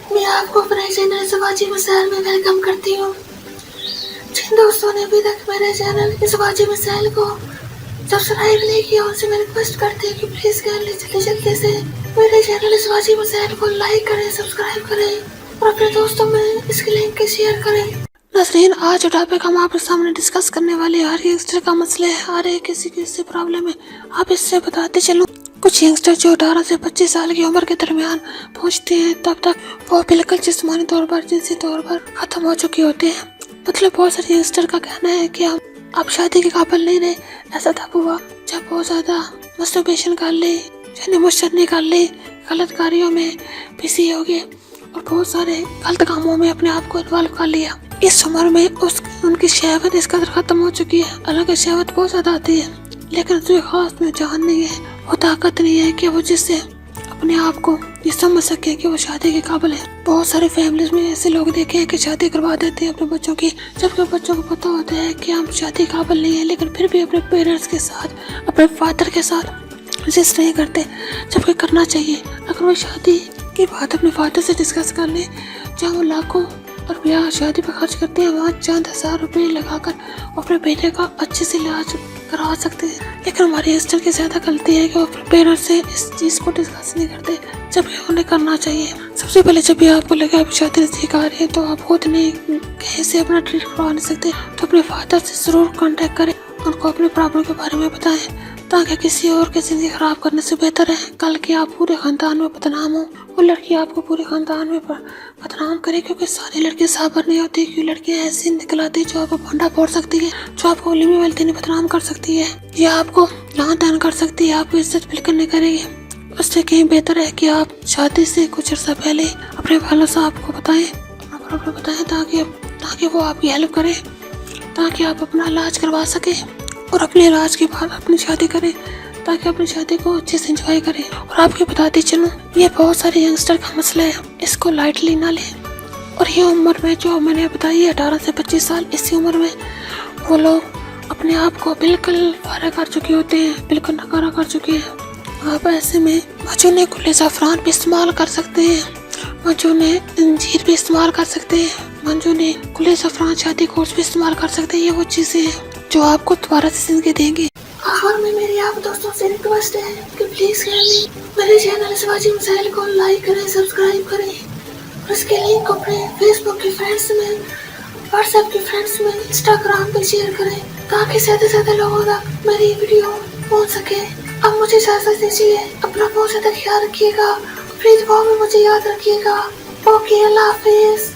मैं आपको अपने चैनल शिवाजी मिसाइल में वेलकम करती हूँ। जिन दोस्तों ने अभी तक मेरे चैनल शिवाजी मिसाइल को सब्सक्राइब नहीं किया उनसे मैं रिक्वेस्ट करती हूँ कि प्लीज जल्दी से मेरे चैनल शिवाजी मिसाइल को लाइक करें, सब्सक्राइब करें और अपने दोस्तों में इसकी लिंक शेयर करें। नसरीन, आज जो टॉपिक हम आपके सामने डिस्कस करने वाले हर यंगस्टर का मसला है, हर एक किसी की इससे प्रॉब्लम है। आप इससे बताते चलो। कुछ यंगस्टर जो 18 से 25 साल की उम्र के दरमियान पहुंचते हैं तब तक वो बिल्कुल जिस्मानी तौर पर, जिनसी तौर पर खत्म हो चुके होते हैं। मतलब बहुत सारे यंगस्टर का कहना है कि हम आप शादी के काबिल नहीं रहे। ऐसा तब हुआ जब बहुत ज्यादा मस्टरबेशन कर ले, यानी मुश्तनी कर ले, गलत कार्यों में बिजी हो गए और बहुत सारे गलत कामों में अपने आप को इन्वॉल्व कर लिया। इस उम्र में उनकी शहवत इस कदर खत्म हो चुकी है। हालांकि शहवत बहुत ज्यादा आती है, लेकिन उसमें खास में जान नहीं है, वो ताकत नहीं है कि वो जिससे अपने आप को ये समझ सके कि वो शादी के काबिल है। बहुत सारे फैमिलीज में ऐसे लोग देखे हैं कि शादी करवा देते हैं अपने बच्चों की, जबकि बच्चों को पता होता है कि हम शादी के काबिल नहीं है, लेकिन फिर भी अपने पेरेंट्स के साथ, अपने फादर के साथ रजिस्ट नहीं करते, जबकि करना चाहिए। अगर वो शादी की बात अपने फादर से डिस्कस कर ले, जहाँ वो लाखों रुपया शादी पर खर्च करते हैं, वहाँ चंद हजार रुपये लगाकर अपने बेटे का अच्छे से इलाज करवा सकते हैं। लेकिन हमारे यंगस्टर की ज्यादा गलती है कि वो अपने पेरेंट्स से इस चीज को डिस्कस नहीं करते, जबकि उन्हें करना चाहिए। सबसे पहले जब भी आपको लगे आप शादी नजदीक आ रही है तो आप खुद नहीं कहीं से अपना ट्रीट करवा नहीं सकते, तो अपने फादर से जरूर कांटेक्ट करें, उनको अपने प्रॉब्लम के बारे में बताएं, ताकि किसी और की जिंदगी खराब करने से बेहतर है कल की आप पूरे खानदान में बदनाम हो। वो लड़की आपको पूरे खानदान में बदनाम करे, क्योंकि सारी लड़कियां साबर नहीं होती। क्यों लड़कियां ऐसी निकल आती जो आपको भंडा फोड़ सकती है, जो आपको लिमी वालती बदनाम कर सकती है, या आपको लान तान कर सकती है, आपको इज्जत बिल्कुल नहीं करेगी। उससे कहीं बेहतर है कि आप शादी से कुछ अर्सा पहले अपने वालों साहब को बताएं, अपना प्रॉब्लम बताएं, ताकि वो आपकी हेल्प करे, ताकि आप अपना इलाज करवा सके और अपने इलाज के बाद अपनी शादी करें, ताकि अपनी शादी को अच्छे से एंजॉय करें। और आपको बताती चलूं, ये बहुत सारे यंगस्टर का मसला है, इसको लाइटली ना लें। और ये उम्र में जो मैंने बताई है 18 से 25 साल, इसी उम्र में वो लोग अपने आप को बिल्कुल फारा कर चुके होते हैं, बिल्कुल नकारा कर चुके हैं। आप ऐसे में मजूने खुले ज़ाफ़रान भी इस्तेमाल कर सकते हैं, मजूने अंजीर भी इस्तेमाल कर सकते हैं, मजूने खुले ज़ाफ़रान शादी कोर्स भी इस्तेमाल कर सकते हैं। ये वो चीज़ें हैं जो आपको दोबारा से जिंदगी देंगे। आखिर में मेरी आप दोस्तों से रिक्वेस्ट है कि प्लीज मेरे चैनल शिवाजी मिसाइल को लाइक करें, सब्सक्राइब करें और इसके लिंक को अपने फेसबुक के फ्रेंड्स में, व्हाट्सएप के फ्रेंड्स में, इंस्टाग्राम पे शेयर करें, ताकि ज्यादा से ज्यादा लोगों तक मेरी वीडियो पहुंच सके। अब मुझे इजाजत दीजिए, अपना बहुत ज्यादा ख्याल रखिएगा, प्लीज वो भी मुझे याद रखिएगा। ओके, अल्लाह हाफिज।